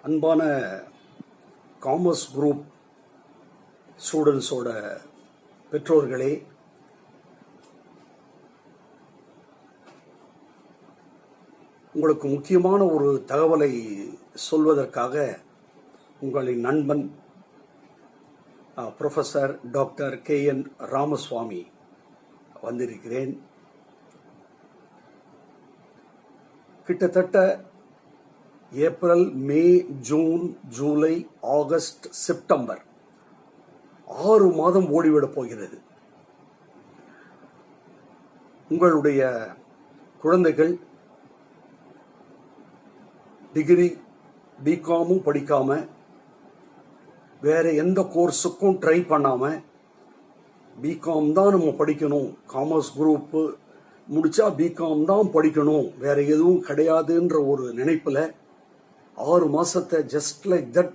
அன்பான commerce group ஸ்டூடெண்ட்ஸோட பெற்றோர்களே, உங்களுக்கு முக்கியமான ஒரு தகவலை சொல்வதற்காக உங்களின் நண்பன் ப்ரொஃபஸர் டாக்டர் KN ராமசுவாமி வந்திருக்கிறேன். கிட்டத்தட்ட ஏப்ரல், மே, ஜூன், ஜூலை, ஆகஸ்ட், செப்டம்பர் 6 மாதம் ஓடிவிடப் போகிறது. உங்களுடைய குழந்தைகள் டிகிரி பிகாமும் படிக்காம வேற எந்த கோர்ஸுக்கும் ட்ரை பண்ணாம பிகாம் தான் நம்ம படிக்கணும், காமர்ஸ் குரூப் முடிச்சா பிகாம் தான் படிக்கணும், வேற எதுவும் கிடையாதுன்ற ஒரு நினைப்புல 6 மாசத்தை ஜஸ்ட் லைக் தட்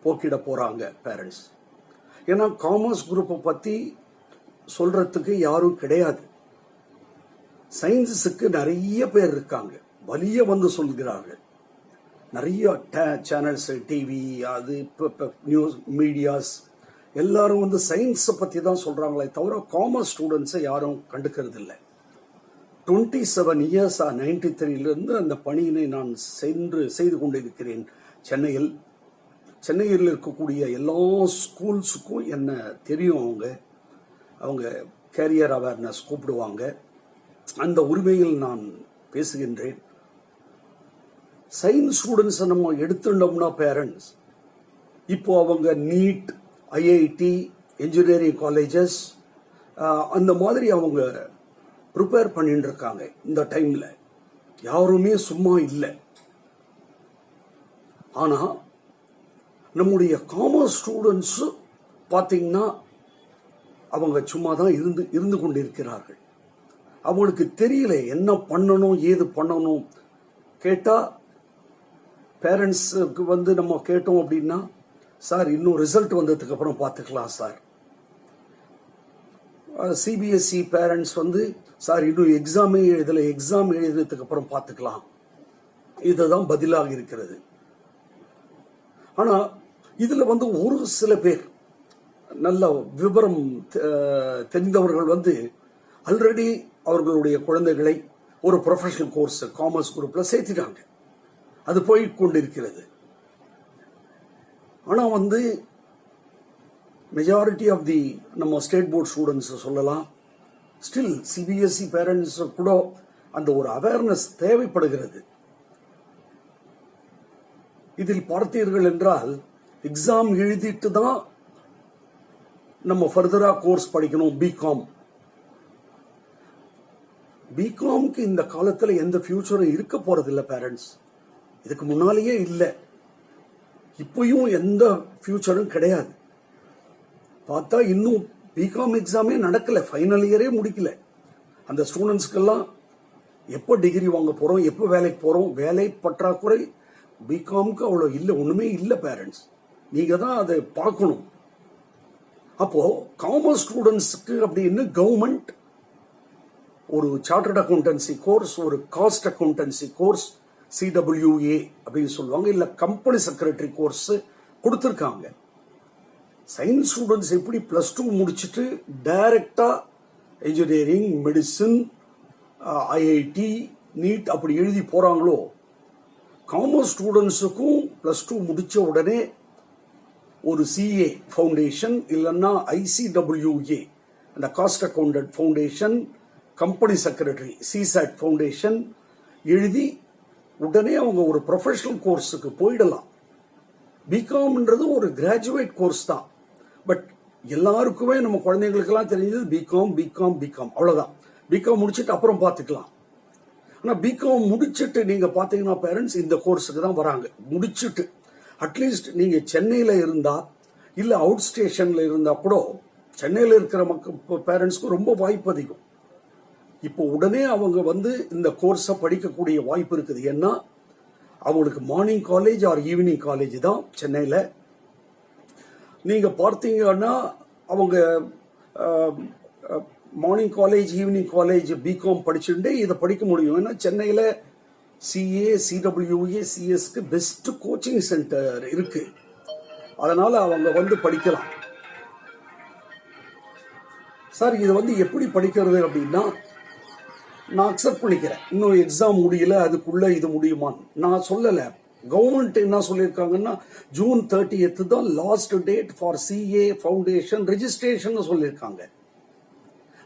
போக்கிட போறாங்க பேரண்ட்ஸ். ஏன்னா காமர்ஸ் குரூப்பை பத்தி சொல்றதுக்கு யாரும் கிடையாது. சயின்ஸுக்கு நிறைய பேர் இருக்காங்க, வலிய வந்து சொல்கிறார்கள். நிறைய சேனல்ஸ், டிவி, அது நியூஸ் மீடியாஸ் எல்லாரும் வந்து சயின்ஸை பத்தி தான் சொல்றாங்களே தவிர காமர்ஸ் ஸ்டூடெண்ட்ஸை யாரும் கண்டுக்கிறது இல்லை. 27 இயர்ஸ் 93 அந்த பணியினை நான் செய்து கொண்டிருக்கிறேன் சென்னையில். சென்னையில் இருக்கக்கூடிய எல்லா ஸ்கூல்ஸுக்கும் என்ன தெரியும். அவங்க கேரியர் அவேர்னஸ் கூப்பிடுவாங்க. அந்த உரிமையில் நான் பேசுகின்றேன். சயின்ஸ் ஸ்டூடெண்ட்ஸ் நம்ம எடுத்துட்டோம்னா பேரண்ட்ஸ், இப்போ அவங்க நீட், IIT, இன்ஜினியரிங் காலேஜஸ் அந்த மாதிரி அவங்க ப்ரிப்பேர் பண்ணிட்டு இருக்காங்க. இந்த டைம்ல யாருமே சும்மா இல்லை. ஆனா நம்முடைய காமர்ஸ் ஸ்டூடெண்ட்ஸ் பார்த்தீங்கன்னா அவங்க சும்மா தான் இருந்து கொண்டிருக்கிறார்கள். அவங்களுக்கு தெரியல என்ன பண்ணணும், ஏது பண்ணணும். கேட்டா பேரண்ட்ஸுக்கு வந்து நம்ம கேட்டோம் அப்படின்னா, சார் இன்னும் ரிசல்ட் வந்ததுக்கு அப்புறம் பார்த்துக்கலாம் சார். CBSE பேரண்ட்ஸ் வந்து, சார் இன்னும் எக்ஸாம் எழுதுறதுக்கு அப்புறம் பார்த்துக்கலாம். இதுதான் பதிலாக இருக்கிறது. ஆனா இதுல வந்து ஒரு சில பேர் நல்ல விவரம் தெரிந்தவர்கள் வந்து ஆல்ரெடி அவர்களுடைய குழந்தைகளை ஒரு ப்ரொஃபஷனல் கோர்ஸ் காமர்ஸ் குரூப்ல சேர்த்துட்டாங்க. அது போய் கொண்டிருக்கிறது. ஆனா வந்து மெஜாரிட்டி ஆஃப் தி நம்ம ஸ்டேட் போர்ட் ஸ்டூடெண்ட்ஸ் சொல்லலாம், ஸ்டில் CBSE பேரண்ட்ஸ் கூட அந்த ஒரு அவேர்னஸ் தேவைப்படுகிறது. இதில் பார்த்தீர்கள் என்றால் எக்ஸாம் எழுதிட்டு தான் நம்ம ஃபர்தரா கோர்ஸ் படிக்கணும். பிகாம்க்கு இந்த காலத்துல எந்த ஃபியூச்சரும் இருக்க போறது இல்லை பேரண்ட்ஸ். இதுக்கு முன்னாலேயே இல்லை, இப்பயும் எந்த ஃபியூச்சரும் கிடையாது. பார்த்தா இன்னும் பிகாம் எக்ஸாமே நடக்கல, ஃபைனல் இயரே முடிக்கல. அந்த ஸ்டூடெண்ட்ஸ்க்கெல்லாம் எப்போ டிகிரி வாங்க போறோம், எப்போ வேலைக்கு போறோம், வேலை பற்றாக்குறை பிகாம்க்கு அவ்வளோ இல்லை, ஒண்ணுமே இல்லை பேரண்ட்ஸ். நீங்க தான் அதை பார்க்கணும். அப்போ காமர்ஸ் ஸ்டூடெண்ட்ஸ்க்கு அப்படின்னு கவர்மெண்ட் ஒரு சார்ட்டர்ட் அக்கௌண்டன்சி கோர்ஸ், ஒரு காஸ்ட் அக்கௌண்டன்சி கோர்ஸ், CWA அப்படின்னு சொல்லுவாங்க, இல்ல கம்பெனி செக்ரட்டரி கோர்ஸ் கொடுத்திருக்காங்க. சயின்ஸ் ஸ்டூடெண்ட்ஸ் எப்படி +2 முடிச்சுட்டு டைரக்டா இன்ஜினியரிங், மெடிசின், IIT, நீட் அப்படி எழுதி போறாங்களோ, காமர்ஸ் ஸ்டூடெண்ட்ஸுக்கும் +2 முடிச்ச உடனே ஒரு CA ஃபவுண்டேஷன் இல்லைன்னா ICWA அந்த cost accountant foundation, company secretary CSAT foundation எழுதி உடனே அவங்க ஒரு ப்ரொஃபஷனல் கோர்ஸுக்கு போயிடலாம். பிகாம்ன்றது ஒரு கிராஜுவேட் கோர்ஸ் தான். பட் எல்லாருக்குமே நம்ம குழந்தைங்களுக்கெல்லாம் தெரிஞ்சது பிகாம் அவ்வளவுதான். பிகாம் முடிச்சுட்டு அப்புறம் பார்த்துக்கலாம். ஆனா பிகாம் முடிச்சுட்டு நீங்க பாத்தீங்கன்னா பேரண்ட்ஸ் இந்த கோர்ஸுக்கு தான் வராங்க. முடிச்சுட்டு அட்லீஸ்ட் நீங்க சென்னையில இருந்தா இல்ல அவுட் ஸ்டேஷன்ல இருந்தா கூட, சென்னையில இருக்கிற பேரண்ட்ஸ்க்கு ரொம்ப வாய்ப்பு அதிகம். இப்போ உடனே அவங்க வந்து இந்த கோர்ஸை படிக்கக்கூடிய வாய்ப்பு இருக்குது. ஏன்னா அவங்களுக்கு morning college or evening college தான் சென்னையில. நீங்க பார்த்தீங்கன்னா அவங்க morning college, evening college BCom படிச்சுட்டே இதை படிக்க முடியும். ஏன்னா சென்னையில சிஏ சிடபிள்யூஏ சிஎஸ்க்கு பெஸ்ட் கோச்சிங் சென்டர் இருக்கு. அதனால அவங்க வந்து படிக்கலாம். சார் இது வந்து எப்படி படிக்கிறது அப்படின்னா, நான் அக்செப்ட் பண்ணிக்கிறேன், இன்னும் எக்ஸாம் முடியல, அதுக்குள்ள இது முடியுமான்னு நான் சொல்லலை. கவர்மெண்ட் என்ன சொல்லியிருக்காங்கன்னா, ஜூன் 30 தான் last date for CA foundation registration சொல்லியிருக்காங்க.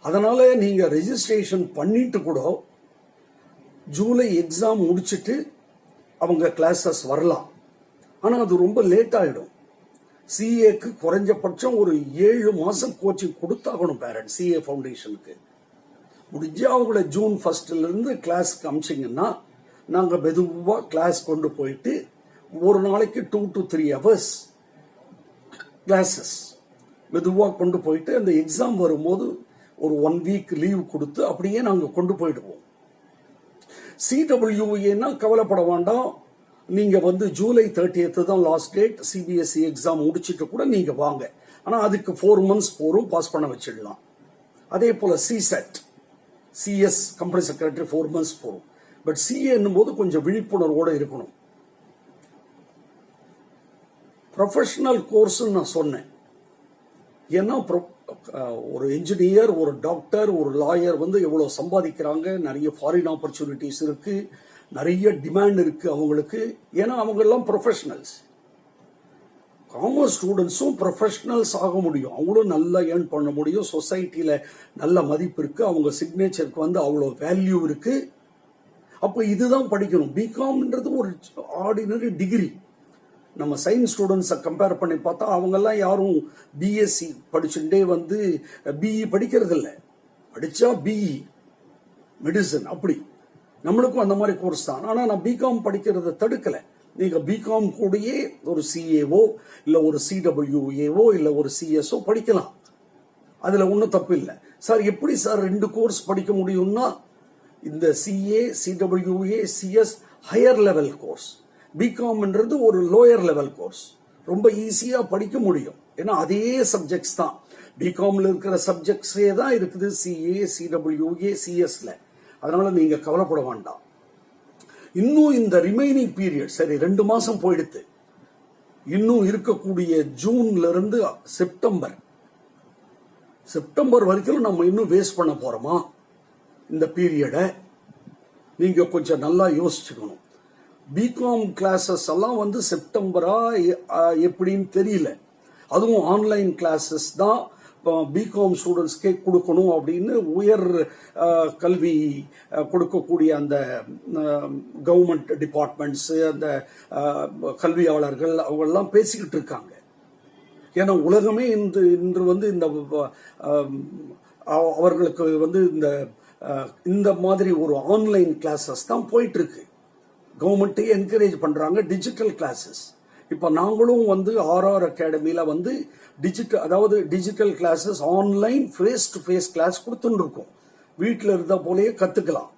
அதனால நீங்க ரெஜிஸ்ட்ரேஷன் பண்ணிட்டு கூட ஜூலை எக்ஸாம் முடிச்சுட்டு அவங்க கிளாஸஸ் வரலாம். ஆனால் அது ரொம்ப லேட் ஆகிடும். சிஏக்கு குறைஞ்சபட்சம் ஒரு 7 மாதம் கோச்சிங் கொடுத்தாகணும் பேரண்ட்ஸ். சிஏ ஃபவுண்டேஷனுக்கு முடிஞ்சா அவங்கள ஜூன் 1 கிளாஸ்க்கு அமிச்சிங்கன்னா நாங்கள் மெதுவாக கிளாஸ் கொண்டு போயிட்டு ஒரு நாளைக்கு 2 to 3 hours கிளாஸஸ் மெதுவாக கொண்டு போயிட்டு அந்த எக்ஸாம் வரும்போது ஒரு 1 week லீவ் கொடுத்து அப்படியே நாங்கள் கொண்டு போயிடுவோம். சிடபிள்யூஏன்னா கவலைப்பட வேண்டாம், நீங்க வந்து ஜூலை 30 தான் லாஸ்ட் டேட். சிபிஎஸ்இ எக்ஸாம் முடிச்சுட்டு கூட நீங்க வாங்க. ஆனா அதுக்கு 4 months போரும், பாஸ் பண்ண வச்சிடலாம். அதே போல சிசெட் சிஎஸ் கம்பெனி செக்ரட்டரி 4 months போரும். பட் சிஏ என்னும் போது கொஞ்சம் விழிப்புணர்வோட இருக்கணும். ப்ரொஃபஷனல் கோர்ஸ் நான் சொன்னேன். ஏன்னா ஒரு இன்ஜினியர், ஒரு டாக்டர், ஒரு லாயர் வந்து எவ்வளவு சம்பாதிக்கிறாங்க, நிறைய ஃபாரின் ஆப்பர்ச்சுனிட்டிஸ் இருக்கு, நிறைய டிமாண்ட் இருக்கு அவங்களுக்கு. ஏன்னா அவங்க எல்லாம் ப்ரொஃபஷனல்ஸ். காமர்ஸ் ஸ்டூடெண்ட்ஸும் ப்ரொஃபஷனல்ஸ் ஆக முடியும், அவங்களும் நல்லா ஏர்ன் பண்ண முடியும், சொசைட்டியில நல்ல மதிப்பு இருக்கு, அவங்க சிக்னேச்சருக்கு வந்து அவ்வளோ வேல்யூ இருக்கு. அப்போ இதுதான் படிக்கணும். பிகாம்ன்றது ஒரு ஆர்டினரி டிகிரி. நம்ம சயின்ஸ் ஸ்டூடெண்ட்ஸை கம்பேர் பண்ணி பார்த்தா அவங்கெல்லாம் யாரும் பிஎஸ்சி படிச்சுட்டே வந்து பிஇ படிக்கிறது இல்லை. படித்தா பிஇ மெடிசன் அப்படி நம்மளுக்கும் அந்த மாதிரி கோர்ஸ் தான். ஆனால் நான் பிகாம் படிக்கிறத தடுக்கலை. நீங்கள் பிகாம் கூடயே ஒரு சிஏஓ இல்லை ஒரு சிடபிள்யூஏஓ இல்லை ஒரு சிஎஸ்ஓ படிக்கலாம். அதில் ஒன்றும் தப்பு இல்லை. சார் எப்படி சார் 2 கோர்ஸ் படிக்க முடியும்னா, இந்த CA CWA CS higher level course, பிகாம்ன்றது ஒரு லோயர் லெவல் கோர்ஸ். ரொம்ப ஈஸியாக படிக்க முடியும். ஏன்னா அதே சப்ஜெக்ட்ஸ் தான், பிகாம்ல இருக்கிற சப்ஜெக்ட்ஸே தான் இருக்குது சிஏ சிடபிள்யூஏ சிஎஸ்ல. அதனால நீங்க கவலைப்பட வேண்டாம். இன்னும் இந்த ரிமைனிங் பீரியட் சரி 2 மாசம் போயிடுத்து. இன்னும் இருக்கக்கூடிய ஜூன்ல இருந்து செப்டம்பர் வரைக்கும் நம்ம இன்னும் வேஸ்ட் பண்ண போறோமா இந்த பீரியடை? நீங்க கொஞ்சம் நல்லா யோசிச்சுக்கணும். பிகாம் கிளாஸஸ் எல்லாம் வந்து செப்டம்பரா எப்படின்னு தெரியல. அதுவும் ஆன்லைன் கிளாஸஸ் தான் பிகாம் ஸ்டூடெண்ட்ஸ்க்கே கொடுக்கணும் அப்படின்னு உயர் கல்வி கொடுக்கக்கூடிய அந்த கவர்மெண்ட் டிபார்ட்மெண்ட்ஸ், அந்த கல்வியாளர்கள் அவங்கெல்லாம் பேசிக்கிட்டு இருக்காங்க. ஏன்னா உலகமே இன்று வந்து இந்த அவர்களுக்கு வந்து இந்த மாதிரி ஒரு ஆன்லைன் கிளாஸஸ் தான் போயிட்டு இருக்கு. கவர்மெண்ட்டே என்கரேஜ் பண்றாங்க டிஜிட்டல் கிளாஸஸ். இப்போ நாங்களும் வந்து RR அகாடமியில வந்து digital classes online face to face class கொடுத்துட்டு இருக்கோம். வீட்டில் இருந்த போலயே கத்துக்கலாம்.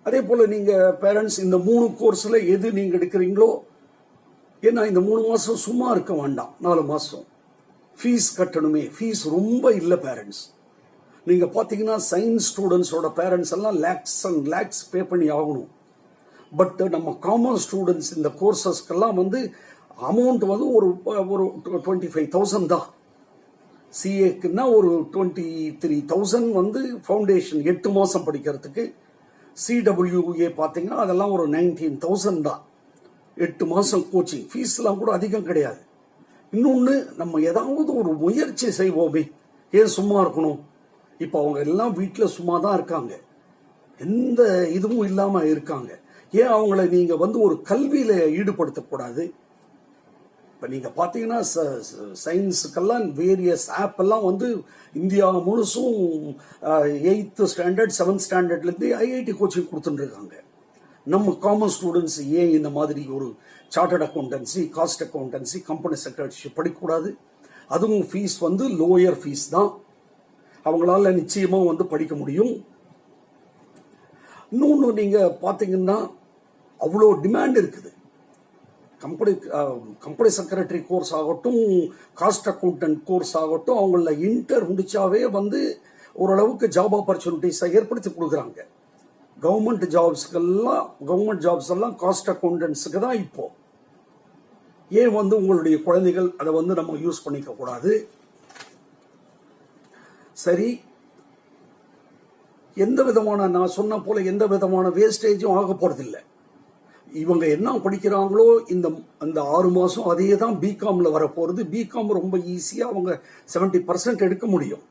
அதே போல நீங்க பேரண்ட்ஸ் இந்த 3 கோர்ஸ்ல எது நீங்க எடுக்கிறீங்களோ, ஏன்னா இந்த 3 மாசம் சும்மா இருக்க வேண்டாம், 4 மாசம் ஃபீஸ் கட்டணுமே. ஃபீஸ் ரொம்ப இல்லை பேரண்ட்ஸ். நீங்க பாத்தீங்கன்னா சயின்ஸ் ஸ்டூடெண்ட்ஸோட பேரண்ட்ஸ் எல்லாம் லேக்ஸ் அண்ட் லேக்ஸ் பே பண்ணி ஆகணும். பட் நம்ம காமர்ஸ் ஸ்டூடெண்ட்ஸ் இந்த கோர்சஸ்க்கெல்லாம் வந்து அமௌண்ட் வந்து ஒரு 25,000 தான். சிஏக்குன்னா ஒரு 23,000 வந்து ஃபவுண்டேஷன் 8 மாசம் படிக்கிறதுக்கு. சிடபிள்யூஏ பார்த்தீங்கன்னா அதெல்லாம் ஒரு 19,000 தான் 8 மாசம் கோச்சிங். ஃபீஸ்லாம் கூட அதிகம் கிடையாது. இன்னொன்று, நம்ம ஏதாவது ஒரு முயற்சி செய்வோமே, ஏன் சும்மா இருக்கணும்? இப்போ அவங்க எல்லாம் வீட்டில் சும்மா தான் இருக்காங்க, எந்த இதுவும் இல்லாம இருக்காங்க. ஏன் அவங்கள நீங்க வந்து ஒரு கல்வியில ஈடுபடுத்தக்கூடாது? இப்போ நீங்க பாத்தீங்கன்னா சயின்ஸுக்கெல்லாம் வேரியஸ் ஆப் எல்லாம் வந்து இந்தியா முழுசும் 8th standard 7th ஸ்டாண்டர்ட்லேருந்து IIT coaching கொடுத்துட்டு இருக்காங்க. நம்ம காமர்ஸ் ஸ்டூடெண்ட்ஸ் ஏன் இந்த மாதிரி ஒரு chartered accountancy, cost accountancy, company secretaryship படிக்கக்கூடாது? அதுவும் ஃபீஸ் வந்து லோயர் ஃபீஸ் தான், அவங்களால நிச்சயமா வந்து படிக்க முடியும். இன்னொன்று நீங்க பாத்தீங்கன்னா அவ்வளோ டிமாண்ட் இருக்குது. கம்பெனி செக்ரட்டரி கோர்ஸ் ஆகட்டும், காஸ்ட் அக்கௌண்டன்ட் கோர்ஸ் ஆகட்டும், அவங்கள இன்டர் முடிச்சாவே வந்து ஓரளவுக்கு ஜாப் ஆப்பர்ச்சுனிட்டிஸை ஏற்படுத்தி கொடுக்குறாங்க. கவர்மெண்ட் ஜாப்ஸ் எல்லாம் காஸ்ட் அக்கௌண்டன்ஸுக்கு தான் இப்போ. ஏன் வந்து உங்களுடைய குழந்தைகள் அதை வந்து நம்ம யூஸ் பண்ணிக்க கூடாது? சரி, எந்த விதமான, நான் சொன்ன போல எந்த விதமான வேஸ்டேஜும் ஆக போறதில்லை. இவங்க என்ன படிக்கிறாங்களோ அந்த 6 மாசம் அதே தான் பிகாம்ல வரப்போறது. பிகாம் ரொம்ப ஈஸியா அவங்க 70% எடுக்க முடியும்.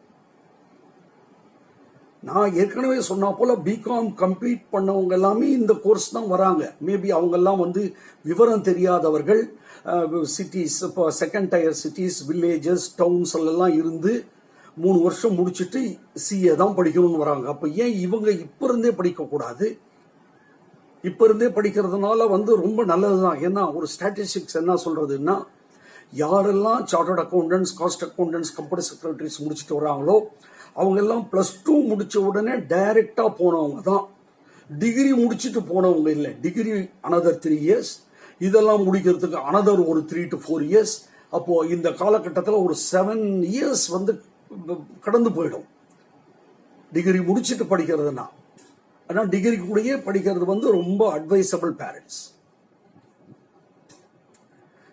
நான் ஏற்கனவே சொன்னா போல பிகாம் கம்ப்ளீட் பண்ணவங்க எல்லாமே இந்த கோர்ஸ் தான் வராங்க. மேபி அவங்க எல்லாம் வந்து விவரம் தெரியாதவர்கள், சிட்டிஸ், இப்போ second tier cities, villages, towns எல்லாம் இருந்து 3 வருஷம் முடிச்சுட்டு சிஏ தான் படிக்கணும்னு வராங்க. அப்ப ஏன் இவங்க இப்ப இருந்தே படிக்க கூடாது? இப்ப இருந்தே படிக்கிறதுனால வந்து ரொம்ப நல்லதுதான். ஏன்னா ஒரு ஸ்டாட்டிஸ்டிக்ஸ் என்ன சொல்றதுன்னா, யாரெல்லாம் chartered accountants, cost accountants, company secretaries முடிச்சுட்டு வராங்களோ அவங்க எல்லாம் +2 முடிச்ச உடனே டைரக்டா போனவங்க தான். டிகிரி முடிச்சுட்டு போனவங்க இல்லை. டிகிரி அனதர் 3 இயர்ஸ், இதெல்லாம் முடிக்கிறதுக்கு அனதர் ஒரு 3 to 4 இயர்ஸ். அப்போ இந்த காலகட்டத்தில் ஒரு 7 இயர்ஸ் வந்து கடந்து போயிடும் டிகிரி முடிச்சுட்டு படிக்கிறதுனா. ஆனால் டிகிரி கூடயே படிக்கிறது வந்து ரொம்ப அட்வைசபிள் பேரண்ட்ஸ்.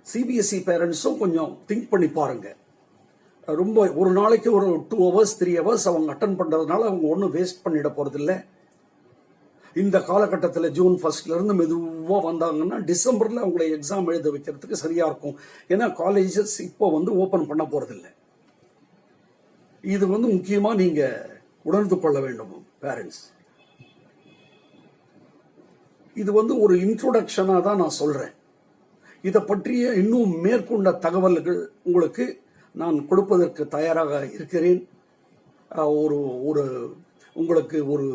சிபிஎஸ்இ பேரண்ட்ஸும் கொஞ்சம் திங்க் பண்ணி பாருங்க. ரொம்ப ஒரு நாளைக்கு ஒரு 2 hours 3 hours அவங்க அட்டன் பண்றதுனால அவங்க ஒன்றும் வேஸ்ட் பண்ணிட போறதில்லை. இந்த காலகட்டத்தில் ஜூன் 1 இருந்து மெதுவாக வந்தாங்கன்னா டிசம்பர்ல அவங்களை எக்ஸாம் எழுத வைக்கிறதுக்கு சரியா இருக்கும். ஏன்னா காலேஜஸ் இப்போ வந்து ஓபன் பண்ண போறதில்லை. இது வந்து முக்கியமா நீங்க உணர்ந்து கொள்ள வேண்டும் பேரண்ட்ஸ். இது வந்து ஒரு இன்ட்ரோடக்ஷனா தான் நான் சொல்றேன். இதை பற்றிய இன்னும் மேற்கொண்ட தகவல்கள் உங்களுக்கு நான் கொடுப்பதற்கு தயாராக இருக்கிறேன். ஒரு ஒரு உங்களுக்கு ஒரு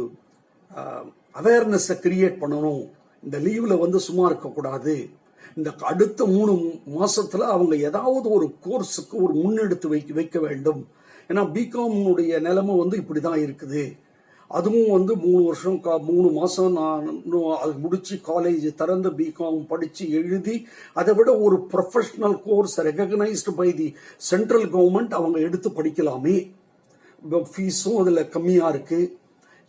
அவேர்னஸை கிரியேட் பண்ணணும். இந்த லீவ்ல வந்து சும்மா இருக்கக்கூடாது. இந்த அடுத்த 3 மாசத்துல அவங்க ஏதாவது ஒரு கோர்ஸுக்கு ஒரு முன்னெடுத்து வைக்க வேண்டும். ஏன்னா பிகாமுடைய நிலைமை வந்து இப்படிதான் இருக்குது. அதுவும் வந்து 3 வருஷம் 3 மாசம் நான் அது முடிச்சு காலேஜ் திறந்து பிகாம் படிச்சு எழுதி, அதை விட ஒரு professional course recognised by the central government அவங்க எடுத்து படிக்கலாமே. ஃபீஸும் அதுல கம்மியா இருக்கு.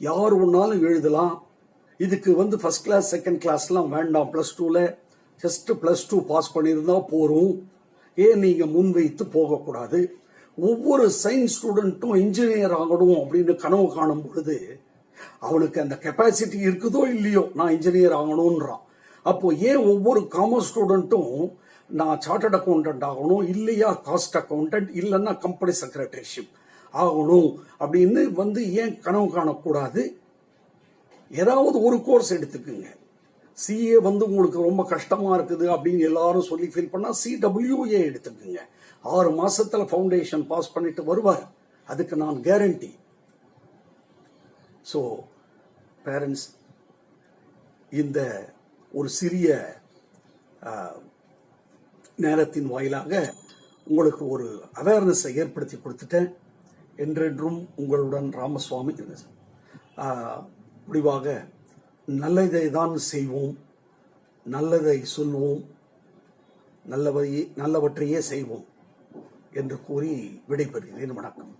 யார் ஒன்னாலும் எழுதலாம். இதுக்கு வந்து ஃபர்ஸ்ட் கிளாஸ் செகண்ட் கிளாஸ்லாம் வேண்டாம். +2ல ஜஸ்ட் +2 பாஸ் பண்ணியிருந்தா போறோம். ஏன் நீங்க முன்வைத்து போகக்கூடாது? ஒவ்வொரு சயின்ஸ் ஸ்டூடெண்ட்டும் இன்ஜினியர் ஆகணும் அப்படின்னு கனவு காணும் பொழுது அவனுக்கு அந்த கெப்பாசிட்டி இருக்குதோ இல்லையோ, நான் இன்ஜினியர் ஆகணும்ன்றான். அப்போ ஏன் ஒவ்வொரு காமர்ஸ் ஸ்டூடெண்ட்டும் நான் சார்ட்டர்ட் அக்கௌண்டன்ட் ஆகணும், இல்லையா காஸ்ட் அக்கௌண்டன்ட், இல்லைன்னா கம்பெனி செக்ரட்டரிஷிப் ஆகணும் அப்படின்னு வந்து ஏன் கனவு காணக்கூடாது? ஏதாவது ஒரு கோர்ஸ் எடுத்துக்குங்க. சிஏ வந்து உங்களுக்கு ரொம்ப கஷ்டமா இருக்குது அப்படின்னு எல்லாரும் சொல்லி ஃபீல் பண்ணா CWA எடுத்துக்குங்க. 6 மாசத்துல ஃபவுண்டேஷன் பாஸ் பண்ணிட்டு வருவார். அதுக்கு நான் கேரண்டி. ஸோ பேரண்ட்ஸ், இந்த ஒரு சிறிய நேரத்தின் வாயிலாக உங்களுக்கு ஒரு அவேர்னஸை ஏற்படுத்தி கொடுத்துட்டேன். என்றென்றும் உங்களுடன் ராமசுவாமி. முடிவாக நல்லதை தான் செய்வோம், நல்லதை சொல்வோம், நல்லவற்றையே செய்வோம் என்று கூறி விடைபெறுகிறேன். வணக்கம்.